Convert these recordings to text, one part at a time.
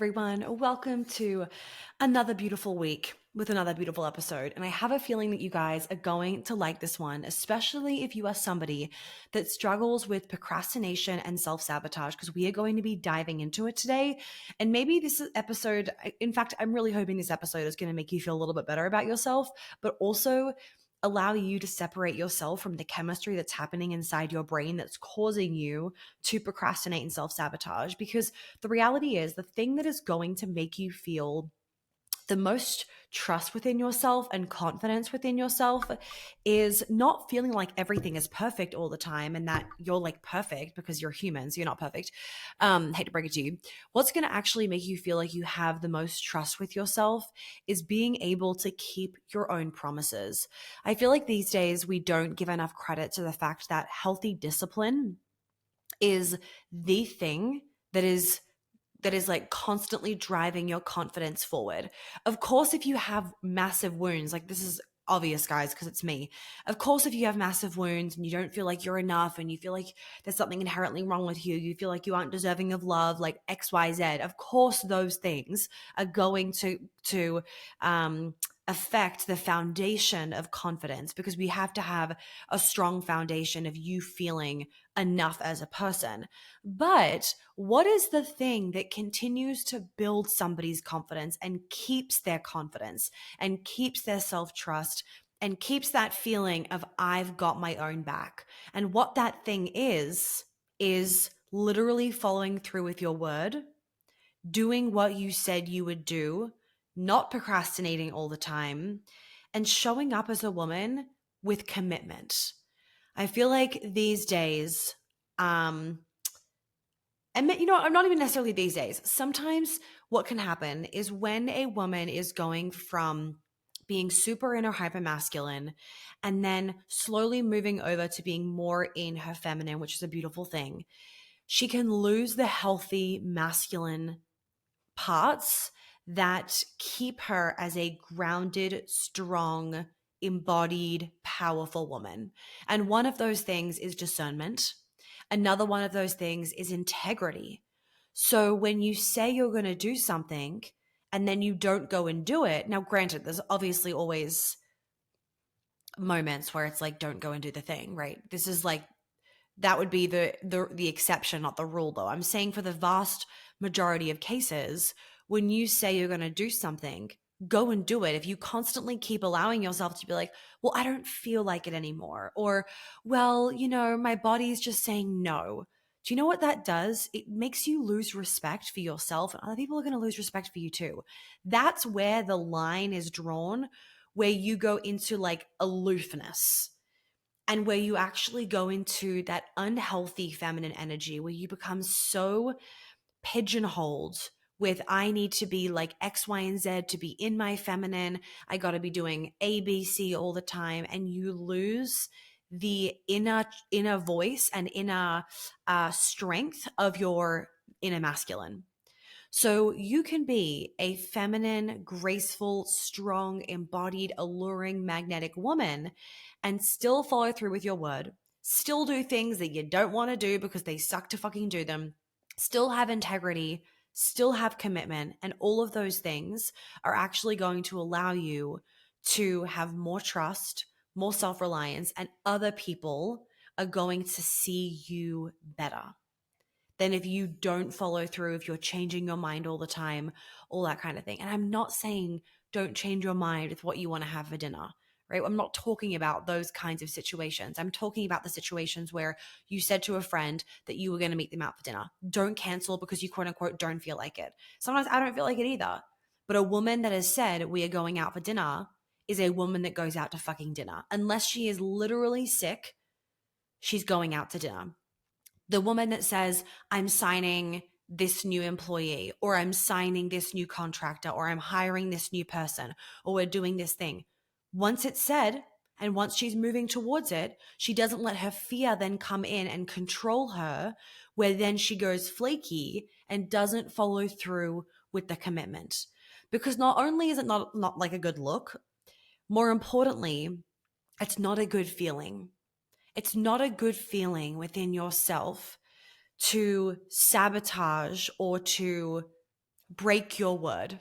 everyone. Welcome to another beautiful week with another beautiful episode. And I have a feeling that you guys are going to like this one, especially if you are somebody that struggles with procrastination and self-sabotage, because we are going to be diving into it today. And maybe this episode, in fact, I'm really hoping this episode is going to make you feel a little bit better about yourself, but also allow you to separate yourself from the chemistry that's happening inside your brain that's causing you to procrastinate and self-sabotage. Because the reality is, the thing that is going to make you feel the most trust within yourself and confidence within yourself is not feeling like everything is perfect all the time and that you're like perfect, because you're human, so you're not perfect. Hate to break it to you. What's going to actually make you feel like you have the most trust with yourself is being able to keep your own promises. I feel like these days we don't give enough credit to the fact that healthy discipline is the thing that is like constantly driving your confidence forward. Of course, if you have massive wounds, like this is obvious, guys, because it's me. Of course, if you have massive wounds and you don't feel like you're enough and you feel like there's something inherently wrong with you, you feel like you aren't deserving of love, like XYZ, of course, those things are going to affect the foundation of confidence, because we have to have a strong foundation of you feeling enough as a person. But what is the thing that continues to build somebody's confidence and keeps their confidence and keeps their self-trust and keeps that feeling of I've got my own back? And what that thing is literally following through with your word, doing what you said you would do, not procrastinating all the time, and showing up as a woman with commitment. I feel like these days, and I'm not even necessarily these days. Sometimes what can happen is when a woman is going from being super in her hyper masculine and then slowly moving over to being more in her feminine, which is a beautiful thing, she can lose the healthy masculine parts that keep her as a grounded, strong, embodied, powerful woman. And one of those things is discernment. Another one of those things is integrity. So when you say you're going to do something and then you don't go and do it, now granted, there's obviously always moments where it's like, don't go and do the thing, right? This is like, that would be the exception, not the rule, though. I'm saying for the vast majority of cases, when you say you're going to do something, go and do it. If you constantly keep allowing yourself to be like, well, I don't feel like it anymore, or, well, my body's just saying no. Do you know what that does? It makes you lose respect for yourself, and other people are going to lose respect for you too. That's where the line is drawn, where you go into like aloofness and where you actually go into that unhealthy feminine energy, where you become so pigeonholed with I need to be like X, Y, and Z to be in my feminine. I got to be doing A, B, C all the time. And you lose the inner voice and inner strength of your inner masculine. So you can be a feminine, graceful, strong, embodied, alluring, magnetic woman and still follow through with your word, still do things that you don't want to do because they suck to fucking do them, still have integrity, still have commitment, and all of those things are actually going to allow you to have more trust, more self-reliance, and other people are going to see you better than if you don't follow through, if you're changing your mind all the time, all that kind of thing. And I'm not saying don't change your mind with what you want to have for dinner, right? I'm not talking about those kinds of situations. I'm talking about the situations where you said to a friend that you were going to meet them out for dinner. Don't cancel because you quote unquote don't feel like it. Sometimes I don't feel like it either. But a woman that has said we are going out for dinner is a woman that goes out to fucking dinner. Unless she is literally sick, she's going out to dinner. The woman that says, I'm signing this new employee, or I'm signing this new contractor, or I'm hiring this new person, or we're doing this thing. Once it's said, and once she's moving towards it, she doesn't let her fear then come in and control her, where then she goes flaky and doesn't follow through with the commitment. Because not only is it not like a good look, more importantly, it's not a good feeling. It's not a good feeling within yourself to sabotage or to break your word,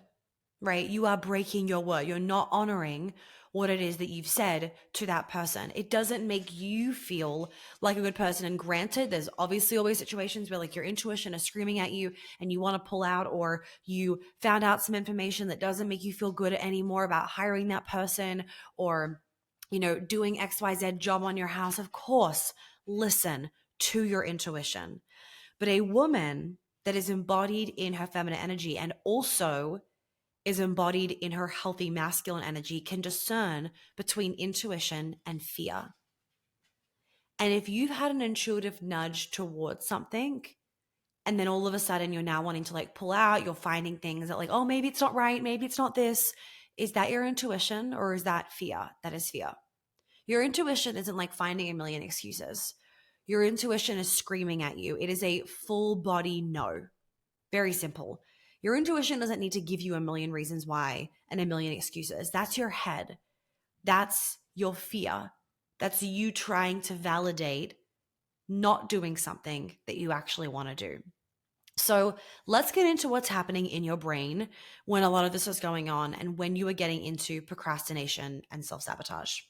right? You are breaking your word. You're not honoring what it is that you've said to that person. It doesn't make you feel like a good person. And granted, there's obviously always situations where like your intuition is screaming at you and you want to pull out, or you found out some information that doesn't make you feel good anymore about hiring that person, or, doing XYZ job on your house. Of course, listen to your intuition. But a woman that is embodied in her feminine energy and also is embodied in her healthy masculine energy can discern between intuition and fear. And if you've had an intuitive nudge towards something, and then all of a sudden you're now wanting to like pull out, you're finding things that like, oh, maybe it's not right, maybe it's not this. Is that your intuition or is that fear? That is fear. Your intuition isn't like finding a million excuses. Your intuition is screaming at you. It is a full body no. Very simple. Your intuition doesn't need to give you a million reasons why and a million excuses. That's your head. That's your fear. That's you trying to validate not doing something that you actually want to do. So let's get into what's happening in your brain when a lot of this is going on and when you are getting into procrastination and self-sabotage.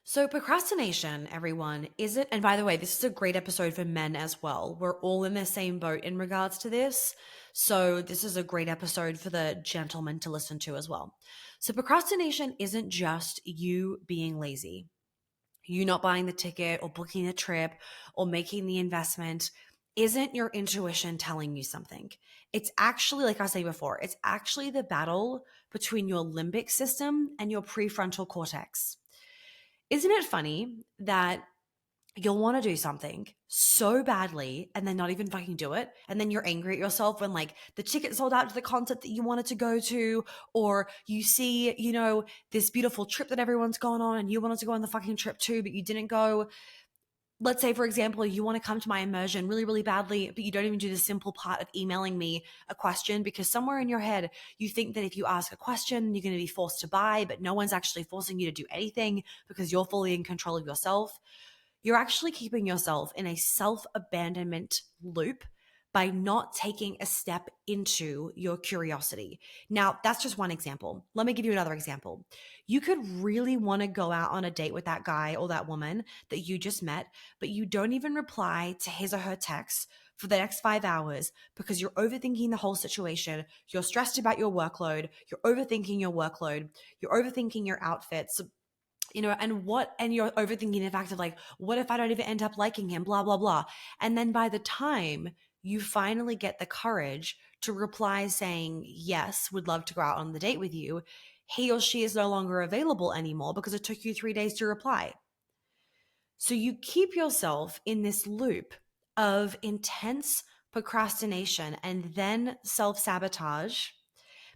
So, procrastination, everyone, is it? And by the way, this is a great episode for men as well. We're all in the same boat in regards to this. So, this is a great episode for the gentlemen to listen to as well. So, procrastination isn't just you being lazy, you not buying the ticket or booking the trip or making the investment. Isn't your intuition telling you something? It's actually, like I said before, it's actually the battle between your limbic system and your prefrontal cortex. Isn't it funny that you'll want to do something so badly and then not even fucking do it? And then you're angry at yourself when like the ticket sold out to the concert that you wanted to go to, or you see, this beautiful trip that everyone's gone on and you wanted to go on the fucking trip too, but you didn't go. Let's say, for example, you want to come to my immersion really, really badly, but you don't even do the simple part of emailing me a question because somewhere in your head, you think that if you ask a question, you're going to be forced to buy, but no one's actually forcing you to do anything because you're fully in control of yourself. You're actually keeping yourself in a self-abandonment loop by not taking a step into your curiosity. Now, that's just one example. Let me give you another example. You could really want to go out on a date with that guy or that woman that you just met, but you don't even reply to his or her texts for the next 5 hours because you're overthinking the whole situation. You're stressed about your workload. You're overthinking your workload. You're overthinking your outfits. And you're overthinking the fact of like, what if I don't even end up liking him, blah, blah, blah. And then by the time you finally get the courage to reply saying, yes, would love to go out on the date with you, he or she is no longer available anymore because it took you 3 days to reply. So you keep yourself in this loop of intense procrastination and then self-sabotage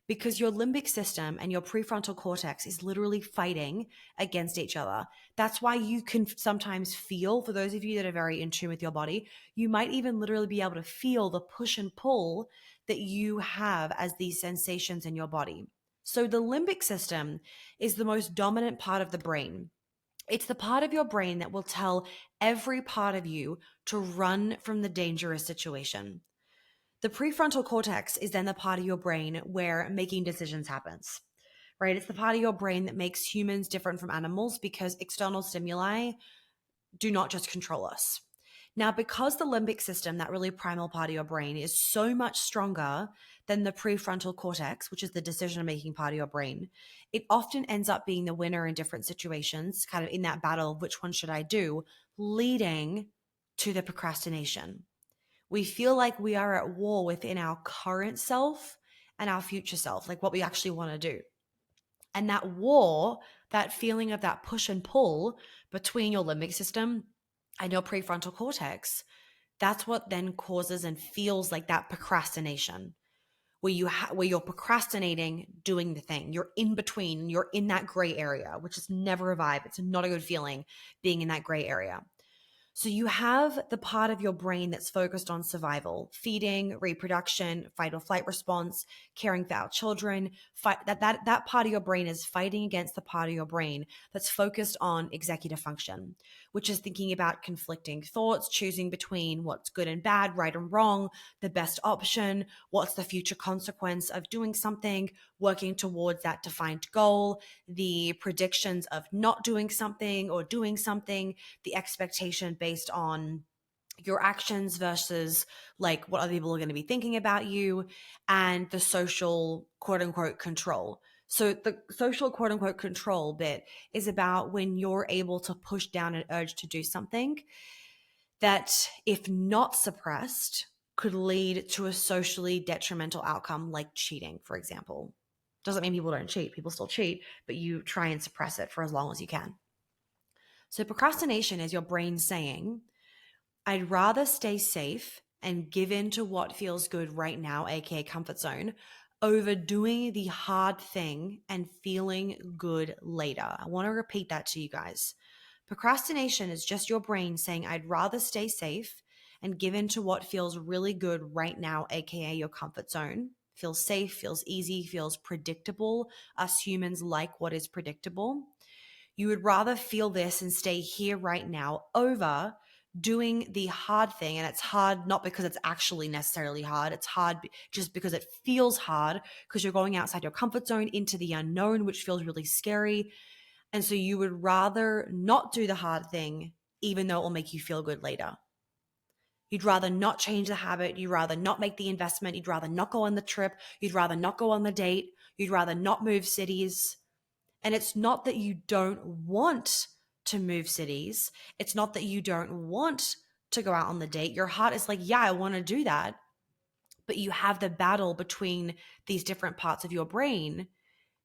because your limbic system and your prefrontal cortex is literally fighting against each other. That's why you can sometimes feel, for those of you that are very in tune with your body, you might even literally be able to feel the push and pull that you have as these sensations in your body. So the limbic system is the most dominant part of the brain. It's the part of your brain that will tell every part of you to run from the dangerous situation. The prefrontal cortex is then the part of your brain where making decisions happens, right? It's the part of your brain that makes humans different from animals because external stimuli do not just control us. Now, because the limbic system, that really primal part of your brain, is so much stronger than the prefrontal cortex, which is the decision-making part of your brain, it often ends up being the winner in different situations, kind of in that battle of which one should I do, leading to the procrastination. We feel like we are at war within our current self and our future self, like what we actually want to do. And that war, that feeling of that push and pull between your limbic system and your prefrontal cortex, that's what then causes and feels like that procrastination, where you're procrastinating doing the thing. You're in between, you're in that gray area, which is never a vibe. It's not a good feeling being in that gray area. So you have the part of your brain that's focused on survival, feeding, reproduction, fight or flight response, caring for our children. That part of your brain is fighting against the part of your brain that's focused on executive function, which is thinking about conflicting thoughts, choosing between what's good and bad, right and wrong, the best option, what's the future consequence of doing something, working towards that defined goal, the predictions of not doing something or doing something, the expectation based on your actions versus like what other people are going to be thinking about you, and the social quote unquote control. So the social quote unquote control bit is about when you're able to push down an urge to do something that, if not suppressed, could lead to a socially detrimental outcome like cheating, for example. Doesn't mean people don't cheat, people still cheat, but you try and suppress it for as long as you can. So procrastination is your brain saying, I'd rather stay safe and give in to what feels good right now, aka comfort zone, over doing the hard thing and feeling good later. I want to repeat that to you guys. Procrastination is just your brain saying, I'd rather stay safe and give in to what feels really good right now, aka your comfort zone. Feels safe, feels easy, feels predictable. Us humans like what is predictable. You would rather feel this and stay here right now over doing the hard thing. And it's hard not because it's actually necessarily hard. It's hard just because it feels hard because you're going outside your comfort zone into the unknown, which feels really scary. And so you would rather not do the hard thing, even though it will make you feel good later. You'd rather not change the habit. You'd rather not make the investment. You'd rather not go on the trip. You'd rather not go on the date. You'd rather not move cities. And it's not that you don't want to move cities. It's not that you don't want to go out on the date. Your heart is like, yeah, I want to do that. But you have the battle between these different parts of your brain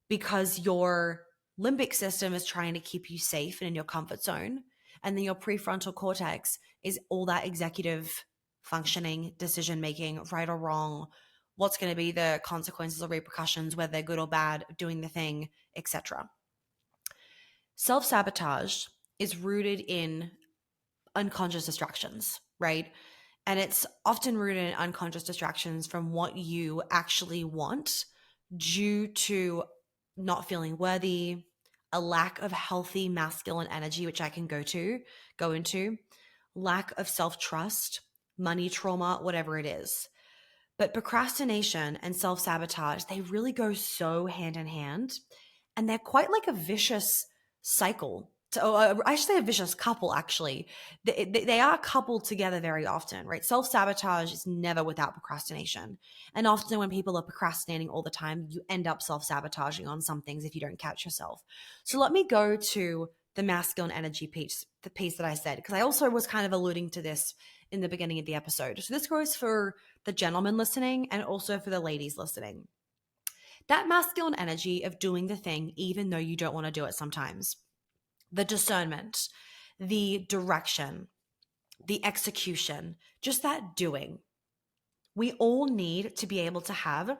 because your limbic system is trying to keep you safe and in your comfort zone. And then your prefrontal cortex is all that executive functioning, decision making, right or wrong, what's going to be the consequences or repercussions, whether they're good or bad, doing the thing, etc. Self-sabotage is rooted in unconscious distractions, right? And it's often rooted in unconscious distractions from what you actually want due to not feeling worthy, a lack of healthy masculine energy, which I can go into, lack of self-trust, money trauma, whatever it is. But procrastination and self-sabotage, they really go so hand in hand. And they're quite like a vicious cycle. I should say a vicious couple, actually. They are coupled together very often, right? Self-sabotage is never without procrastination. And often when people are procrastinating all the time, you end up self-sabotaging on some things if you don't catch yourself. So let me go to the masculine energy piece, the piece that I said, because I also was kind of alluding to this in the beginning of the episode. So this goes for the gentlemen listening and also for the ladies listening. That masculine energy of doing the thing, even though you don't want to do it sometimes, the discernment, the direction, the execution, just that doing. We all need to be able to have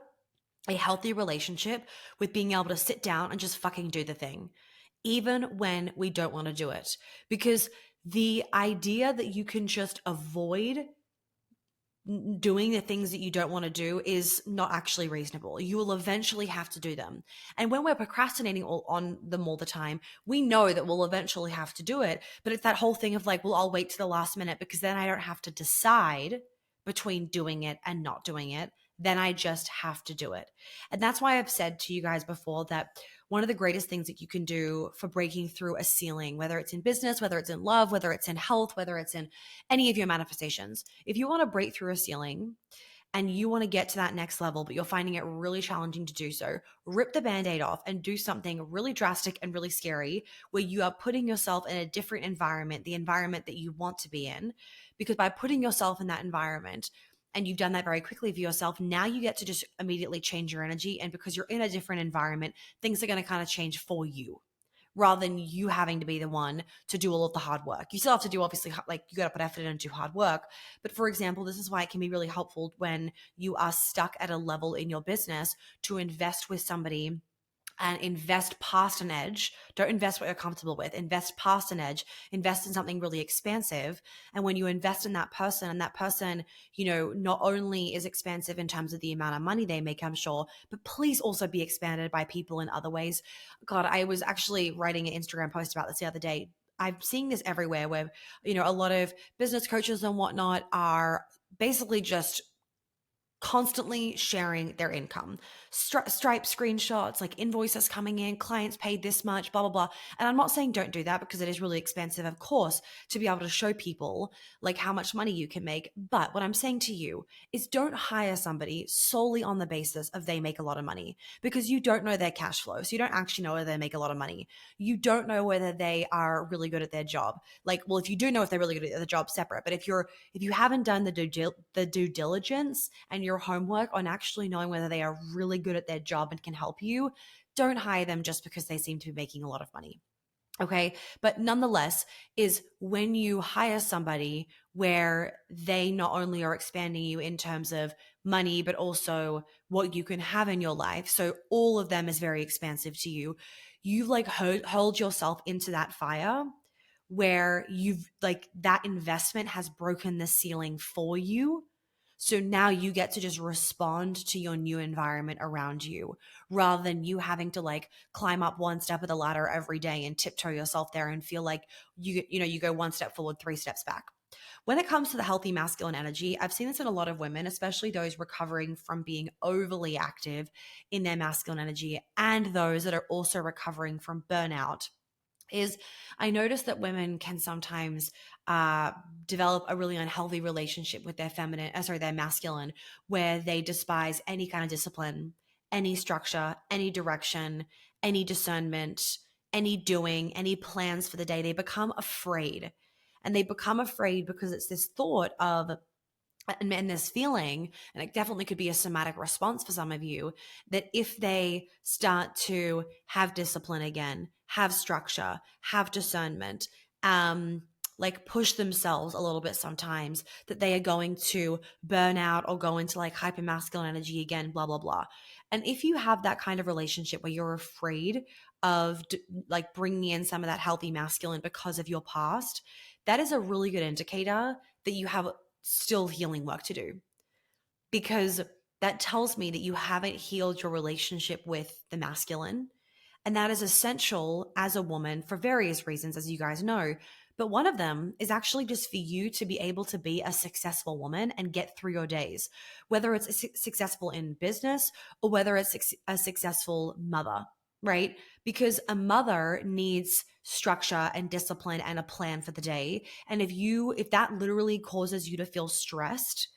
a healthy relationship with being able to sit down and just fucking do the thing, even when we don't want to do it. Because the idea that you can just avoid doing the things that you don't want to do is not actually reasonable. You will eventually have to do them. And when we're procrastinating on them all the time, we know that we'll eventually have to do it. But it's that whole thing of like, well, I'll wait to the last minute because then I don't have to decide between doing it and not doing it. Then I just have to do it. And that's why I've said to you guys before that one of the greatest things that you can do for breaking through a ceiling, whether it's in business, whether it's in love, whether it's in health, whether it's in any of your manifestations, if you want to break through a ceiling and you want to get to that next level, but you're finding it really challenging to do so, rip the Band-Aid off and do something really drastic and really scary where you are putting yourself in a different environment, the environment that you want to be in. Because by putting yourself in that environment, and you've done that very quickly for yourself, now you get to just immediately change your energy. And because you're in a different environment, things are going to kind of change for you rather than you having to be the one to do all of the hard work. You still have to do, obviously, like you got to put effort in and do hard work. But for example, this is why it can be really helpful when you are stuck at a level in your business to invest with somebody and invest past an edge. Don't invest what you're comfortable with. Invest past an edge. Invest in something really expansive. And when you invest in that person, and that person, you know, not only is expansive in terms of the amount of money they make, I'm sure, but please also be expanded by people in other ways. God, I was actually writing an Instagram post about this the other day. I'm seeing this everywhere where, a lot of business coaches and whatnot are basically just constantly sharing their income. Stripe screenshots, like invoices coming in, clients paid this much, blah, blah, blah. And I'm not saying don't do that, because it is really expensive, of course, to be able to show people like how much money you can make. But what I'm saying to you is, don't hire somebody solely on the basis of they make a lot of money, because you don't know their cash flow. So you don't actually know whether they make a lot of money. You don't know whether they are really good at their job. Like, well, if you do know if they're really good at the job, separate. But if you haven't done the due diligence and your homework on actually knowing whether they are really good at their job and can help you, don't hire them just because they seem to be making a lot of money. Okay. But nonetheless, is when you hire somebody where they not only are expanding you in terms of money, but also what you can have in your life. So all of them is very expansive to you. You've like hold yourself into that fire where you've like that investment has broken the ceiling for you. So now you get to just respond to your new environment around you, rather than you having to like climb up one step of the ladder every day and tiptoe yourself there and feel like you go one step forward, three steps back. When it comes to the healthy masculine energy, I've seen this in a lot of women, especially those recovering from being overly active in their masculine energy, and those that are also recovering from burnout. Is I notice that women can sometimes develop a really unhealthy relationship with their masculine, where they despise any kind of discipline, any structure, any direction, any discernment, any doing, any plans for the day. They become afraid. And they become afraid because it's this thought of, and this feeling, and it definitely could be a somatic response for some of you, that if they start to have discipline again, have structure, have discernment, like push themselves a little bit sometimes, that they are going to burn out or go into like hyper masculine energy again, blah, blah, blah. And if you have that kind of relationship where you're afraid of like bringing in some of that healthy masculine because of your past, that is a really good indicator that you have still healing work to do, because that tells me that you haven't healed your relationship with the masculine. And that is essential as a woman for various reasons, as you guys know. But one of them is actually just for you to be able to be a successful woman and get through your days, whether it's successful in business or whether it's a successful mother, right? Because a mother needs structure and discipline and a plan for the day. And if that literally causes you to feel stressed,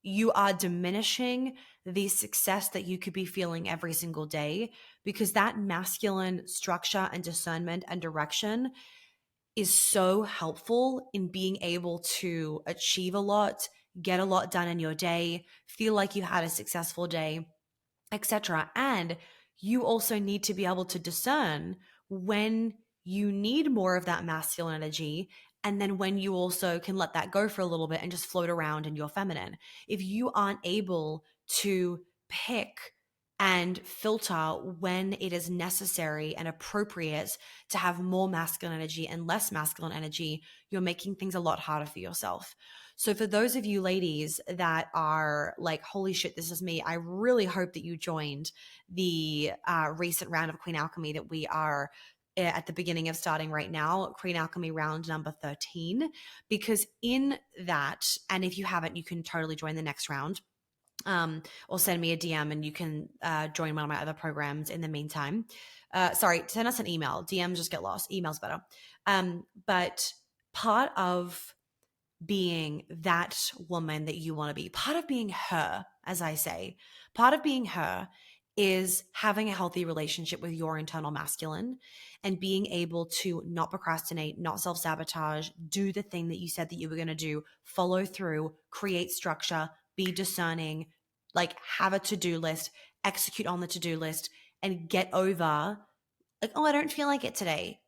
you are diminishing the success that you could be feeling every single day, because that masculine structure and discernment and direction is so helpful in being able to achieve a lot, get a lot done in your day, feel like you had a successful day, etc. And you also need to be able to discern when you need more of that masculine energy, and then when you also can let that go for a little bit and just float around in your feminine. If you aren't able to pick and filter when it is necessary and appropriate to have more masculine energy and less masculine energy, you're making things a lot harder for yourself. So for those of you ladies that are like, holy shit, this is me, I really hope that you joined the recent round of Queen Alchemy that we are at the beginning of starting right now, Queen Alchemy round number 13, because in that, and if you haven't, you can totally join the next round. Or send me a DM and you can join one of my other programs in the meantime. Sorry, send us an email. DMs just get lost. Email's better. But part of being that woman that you want to be, part of being her, as I say, part of being her is having a healthy relationship with your internal masculine and being able to not procrastinate, not self-sabotage, do the thing that you said that you were going to do, follow through, create structure, be discerning, like have a to-do list, execute on the to-do list, and get over like, oh, I don't feel like it today.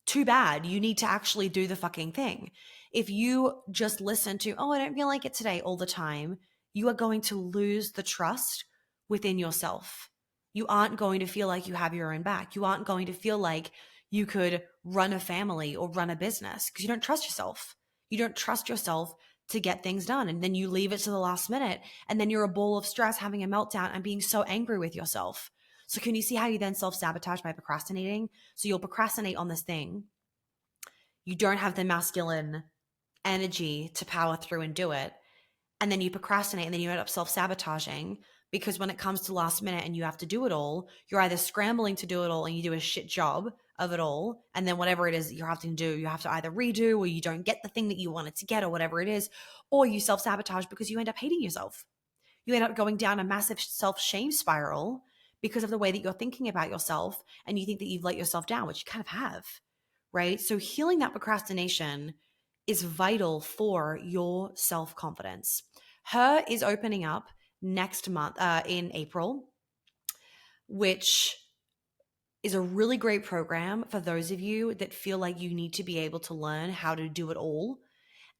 Too bad. You need to actually do the fucking thing. If you just listen to, oh, I don't feel like it today all the time, you are going to lose the trust within yourself. You aren't going to feel like you have your own back. You aren't going to feel like you could run a family or run a business because you don't trust yourself. You don't trust yourself to get things done. And then you leave it to the last minute. And then you're a ball of stress, having a meltdown and being so angry with yourself. So can you see how you then self-sabotage by procrastinating? So you'll procrastinate on this thing. you don't have the masculine energy to power through and do it, and then you procrastinate and then you end up self-sabotaging, because when it comes to last minute and you have to do it all, you're either scrambling to do it all and you do a shit job of it all, and then whatever it is that you're having to do, you have to either redo, or you don't get the thing that you wanted to get, or whatever it is, or you self-sabotage because you end up hating yourself. You end up going down a massive self-shame spiral because of the way that you're thinking about yourself, and you think that you've let yourself down, which you kind of have, right? So healing that procrastination is vital for your self-confidence. Her is opening up next month, in April, which is a really great program for those of you that feel like you need to be able to learn how to do it all,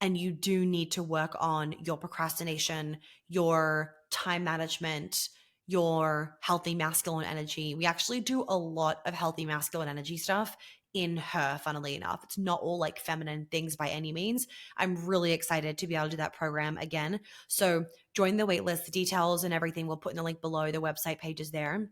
and you do need to work on your procrastination, your time management, your healthy masculine energy. We actually do a lot of healthy masculine energy stuff in Her, funnily enough. It's not all like feminine things by any means. I'm really excited to be able to do that program again. So join the waitlist. The details and everything we'll put in the link below. The website page is there.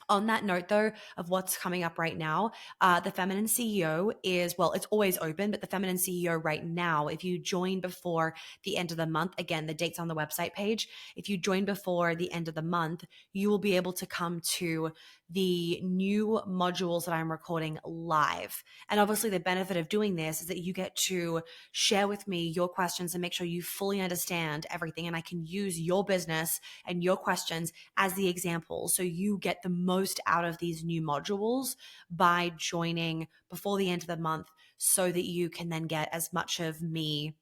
On that note, though, of what's coming up right now, the Feminine CEO is, well, it's always open, but the Feminine CEO right now, if you join before the end of the month, again, the date's on the website page. If you join before the end of the month, you will be able to come to the new modules that I'm recording live. And obviously, the benefit of doing this is that you get to share with me your questions and make sure you fully understand everything. And I can use your business and your questions as the example. So you get the most out of these new modules by joining before the end of the month, so that you can then get as much of me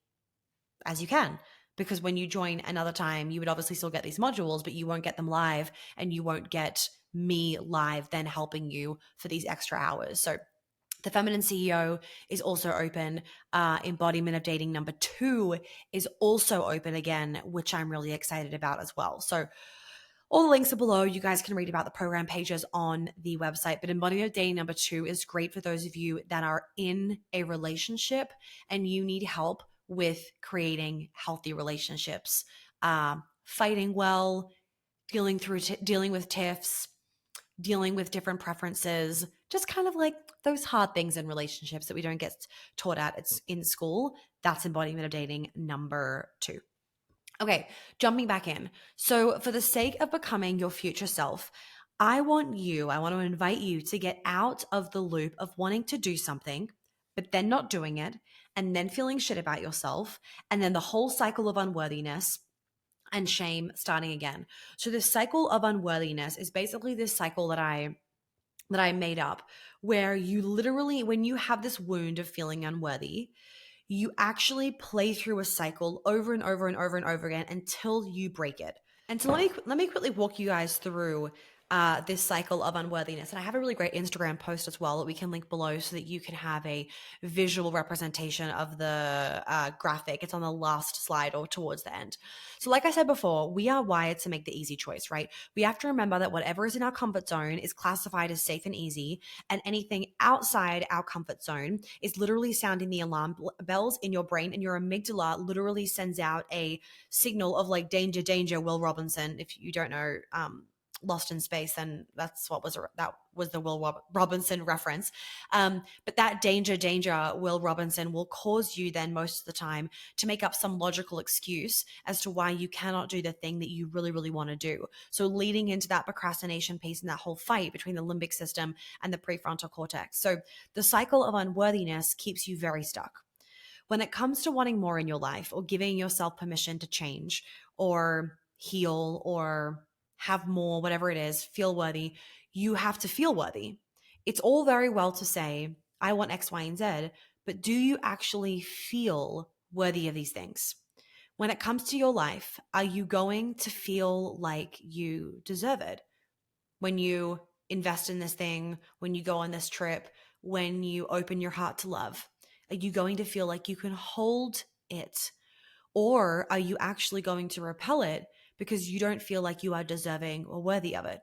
as you can. Because when you join another time, you would obviously still get these modules, but you won't get them live, and you won't get me live then helping you for these extra hours. So the Feminine CEO is also open. Embodiment of Dating number 2 is also open again, which I'm really excited about as well. So all the links are below. You guys can read about the program pages on the website. But Embodiment of Dating number 2 is great for those of you that are in a relationship and you need help with creating healthy relationships, fighting well, dealing with tiffs, dealing with different preferences, just kind of like those hard things in relationships that we don't get taught at it's in school. That's Embodiment of Dating number 2. Okay, jumping back in. So, for the sake of becoming your future self, I want to invite you to get out of the loop of wanting to do something, but then not doing it, and then feeling shit about yourself, and then the whole cycle of unworthiness and shame starting again. So, this cycle of unworthiness is basically this cycle that I made up, where you literally, when you have this wound of feeling unworthy, you actually play through a cycle over and over and over and over again until you break it. And so let me quickly walk you guys through this cycle of unworthiness. And I have a really great Instagram post as well that we can link below so that you can have a visual representation of the graphic. It's on the last slide or towards the end. So like I said before, we are wired to make the easy choice, right? We have to remember that whatever is in our comfort zone is classified as safe and easy, and anything outside our comfort zone is literally sounding the alarm bells in your brain, and your amygdala literally sends out a signal of like danger, danger, Will Robinson. If you don't know Lost in Space, then that was the Will Robinson reference. But that danger, danger, Will Robinson will cause you then most of the time to make up some logical excuse as to why you cannot do the thing that you really, really want to do. So leading into that procrastination piece and that whole fight between the limbic system and the prefrontal cortex. So the cycle of unworthiness keeps you very stuck. When it comes to wanting more in your life, or giving yourself permission to change or heal or have more, whatever it is, feel worthy, you have to feel worthy. It's all very well to say, I want X, Y, and Z, but do you actually feel worthy of these things? When it comes to your life, are you going to feel like you deserve it? When you invest in this thing, when you go on this trip, when you open your heart to love, are you going to feel like you can hold it? Or are you actually going to repel it because you don't feel like you are deserving or worthy of it?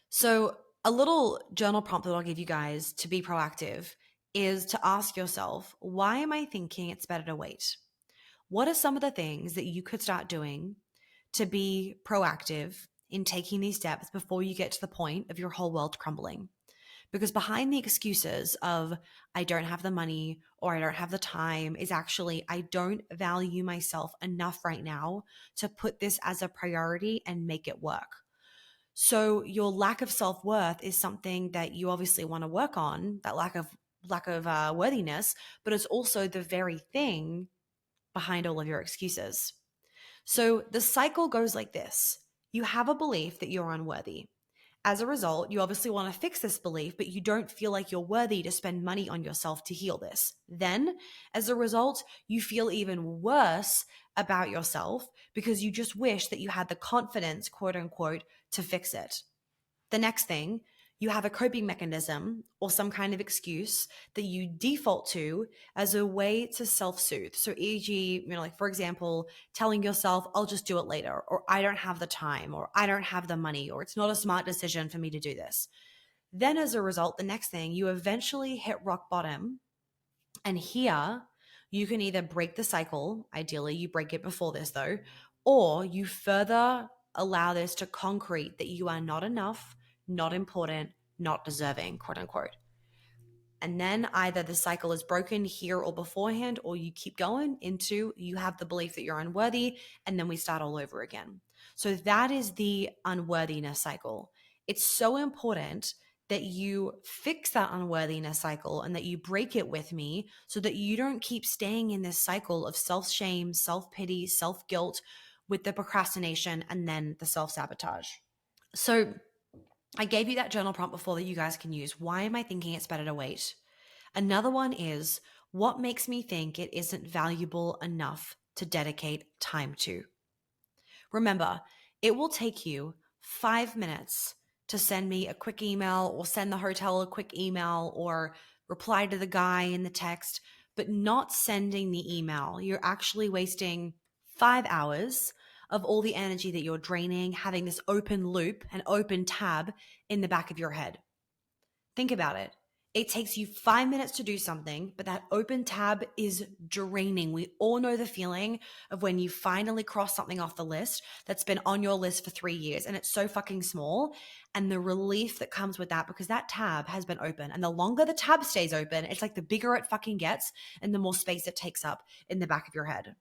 So, a little journal prompt that I'll give you guys to be proactive is to ask yourself, why am I thinking it's better to wait? What are some of the things that you could start doing to be proactive in taking these steps before you get to the point of your whole world crumbling? Because behind the excuses of I don't have the money or I don't have the time is actually I don't value myself enough right now to put this as a priority and make it work. So your lack of self-worth is something that you obviously want to work on, that lack of worthiness, but it's also the very thing behind all of your excuses. So the cycle goes like this. You have a belief that you're unworthy. As a result, you obviously want to fix this belief, but you don't feel like you're worthy to spend money on yourself to heal this. Then, as a result, you feel even worse about yourself because you just wish that you had the confidence, quote unquote, to fix it. The next thing, you have a coping mechanism or some kind of excuse that you default to as a way to self-soothe. So e.g., like for example, telling yourself, I'll just do it later, or I don't have the time, or I don't have the money, or it's not a smart decision for me to do this. Then as a result, the next thing, you eventually hit rock bottom. And here you can either break the cycle, ideally you break it before this though, or you further allow this to concrete that you are not enough, not important, not deserving, quote unquote. And then either the cycle is broken here or beforehand, or you keep going into you have the belief that you're unworthy, and then we start all over again. So that is the unworthiness cycle. It's so important that you fix that unworthiness cycle and that you break it with me so that you don't keep staying in this cycle of self-shame, self-pity, self-guilt with the procrastination and then the self-sabotage. So I gave you that journal prompt before that you guys can use. Why am I thinking it's better to wait? Another one is, what makes me think it isn't valuable enough to dedicate time to? Remember, it will take you 5 minutes to send me a quick email or send the hotel a quick email or reply to the guy in the text, but not sending the email. You're actually wasting 5 hours of all the energy that you're draining, having this open loop, an open tab in the back of your head. Think about it. It takes you 5 minutes to do something, but that open tab is draining. We all know the feeling of when you finally cross something off the list that's been on your list for 3 years and it's so fucking small, and the relief that comes with that because that tab has been open. And the longer the tab stays open, it's like the bigger it fucking gets and the more space it takes up in the back of your head.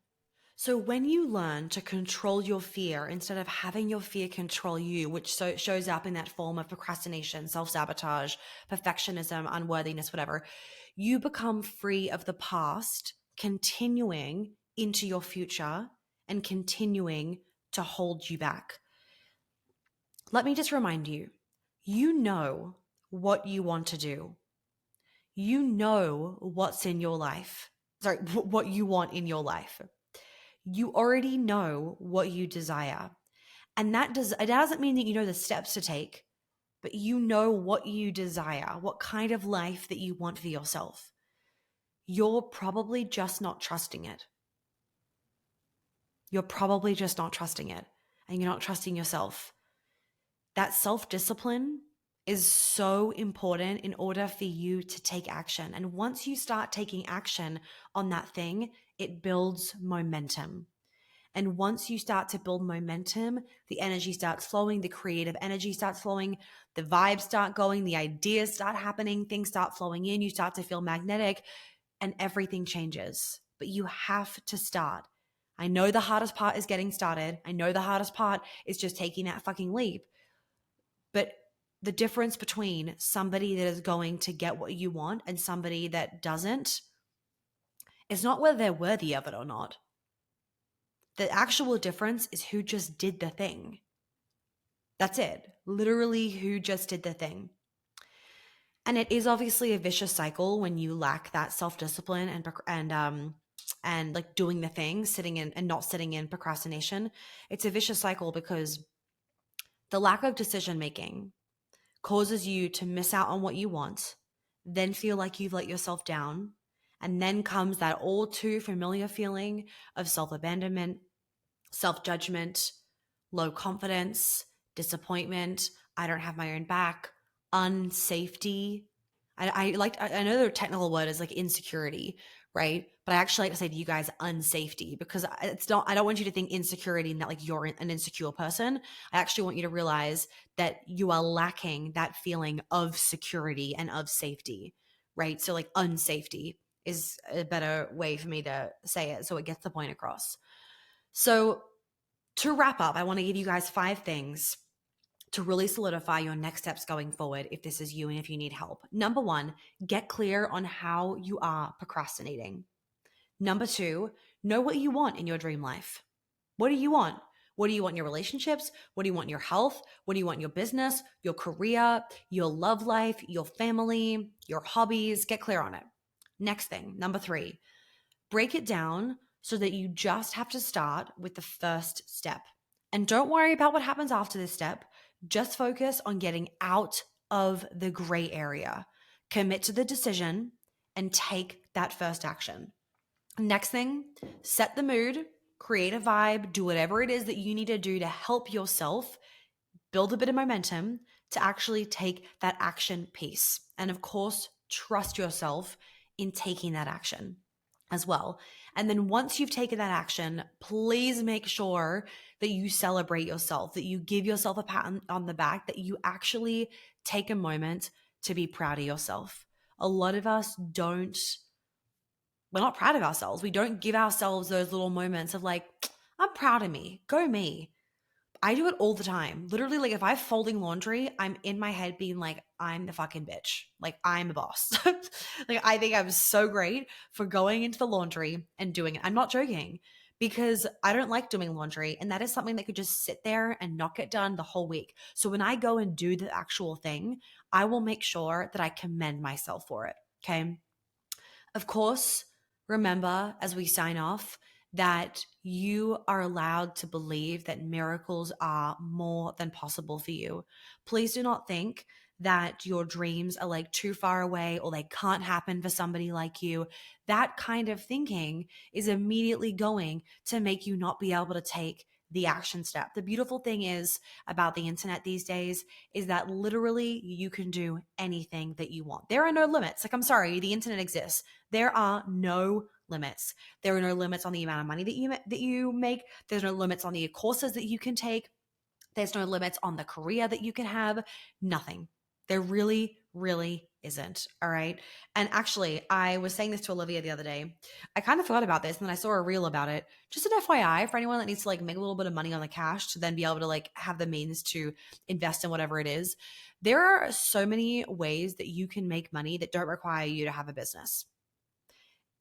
So when you learn to control your fear instead of having your fear control you, which shows up in that form of procrastination, self-sabotage, perfectionism, unworthiness, whatever, you become free of the past, continuing into your future and continuing to hold you back. Let me just remind you, you know what you want to do. You know what's in your life. Sorry, what you want in your life. You already know what you desire. And it doesn't mean that you know the steps to take, but you know what you desire, what kind of life that you want for yourself. You're probably just not trusting it. You're probably just not trusting it, and you're not trusting yourself. That self-discipline is so important in order for you to take action. And once you start taking action on that thing, it builds momentum. And once you start to build momentum, the energy starts flowing, the creative energy starts flowing, the vibes start going, the ideas start happening, things start flowing in, you start to feel magnetic, and everything changes. But you have to start. I know the hardest part is getting started. I know the hardest part is just taking that fucking leap. But the difference between somebody that is going to get what you want and somebody that doesn't is not whether they're worthy of it or not. The actual difference is who just did the thing. That's it. Literally who just did the thing. And it is obviously a vicious cycle when you lack that self-discipline and like doing the thing, sitting in and not sitting in procrastination. It's a vicious cycle because the lack of decision making causes you to miss out on what you want, then feel like you've let yourself down, and then comes that all too familiar feeling of self-abandonment, self-judgment, low confidence, disappointment, I don't have my own back, unsafety. I know the technical word is like insecurity, right? but I actually like to say to you guys unsafety, because it's not, I don't want you to think insecurity and that like you're an insecure person. I actually want you to realize that you are lacking that feeling of security and of safety, right? So like unsafety is a better way for me to say it so it gets the point across. So to wrap up, I want to give you guys 5 things to really solidify your next steps going forward if this is you and if you need help. Number 1, get clear on how you are procrastinating. Number 2, know what you want in your dream life. What do you want? What do you want in your relationships? What do you want in your health? What do you want in your business, your career, your love life, your family, your hobbies? Get clear on it. Next thing, number 3, break it down so that you just have to start with the first step. And don't worry about what happens after this step. Just focus on getting out of the gray area. Commit to the decision and take that first action. Next thing, set the mood, create a vibe, do whatever it is that you need to do to help yourself build a bit of momentum to actually take that action piece. And of course, trust yourself in taking that action as well. And then once you've taken that action, please make sure that you celebrate yourself, that you give yourself a pat on the back, that you actually take a moment to be proud of yourself. A lot of us we're not proud of ourselves. We don't give ourselves those little moments of like, I'm proud of me, go me. I do it all the time. Literally, like if I'm folding laundry, I'm in my head being like, I'm the fucking bitch. Like I'm a boss. Like I think I'm so great for going into the laundry and doing it. I'm not joking, because I don't like doing laundry. And that is something that could just sit there and not get done the whole week. So when I go and do the actual thing, I will make sure that I commend myself for it. Okay. Of course, remember as we sign off that you are allowed to believe that miracles are more than possible for you. Please do not think that your dreams are like too far away or they can't happen for somebody like you. That kind of thinking is immediately going to make you not be able to take the action step. The beautiful thing is about the internet these days is that literally you can do anything that you want. There are no limits. Like, I'm sorry, the internet exists. There are no limits. There are no limits on the amount of money that you make. There's no limits on the courses that you can take. There's no limits on the career that you can have. Nothing. There really, really isn't. All right. And actually, I was saying this to Olivia the other day. I kind of forgot about this and then I saw a reel about it. Just an FYI for anyone that needs to like make a little bit of money on the cash to then be able to like have the means to invest in whatever it is. There are so many ways that you can make money that don't require you to have a business.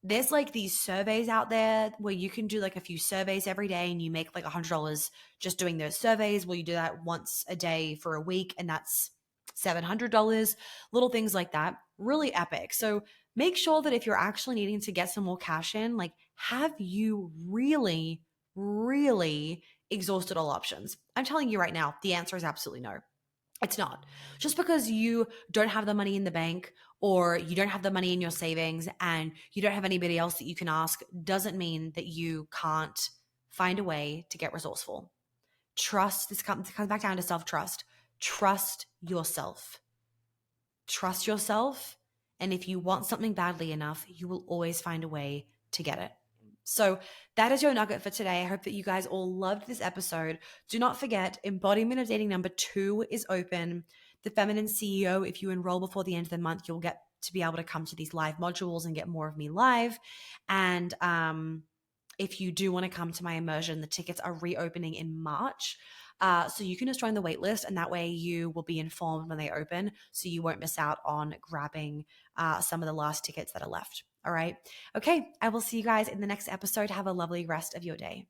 There's like these surveys out there where you can do like a few surveys every day and you make like $100 just doing those surveys. Well, you do that once a day for a week and that's $700, little things like that. Really epic. So make sure that if you're actually needing to get some more cash in, like have you really, really exhausted all options? I'm telling you right now, the answer is absolutely no. It's not. Just because you don't have the money in the bank or you don't have the money in your savings and you don't have anybody else that you can ask doesn't mean that you can't find a way to get resourceful. Trust, this comes back down to self-trust. Trust yourself. Trust yourself. And if you want something badly enough, you will always find a way to get it. So that is your nugget for today. I hope that you guys all loved this episode. Do not forget, Embodiment of Dating number 2 is open. The Feminine CEO, if you enroll before the end of the month, you'll get to be able to come to these live modules and get more of me live. And if you do want to come to my immersion, the tickets are reopening in March. So you can just join the wait list and that way you will be informed when they open so you won't miss out on grabbing some of the last tickets that are left. All right. Okay. I will see you guys in the next episode. Have a lovely rest of your day.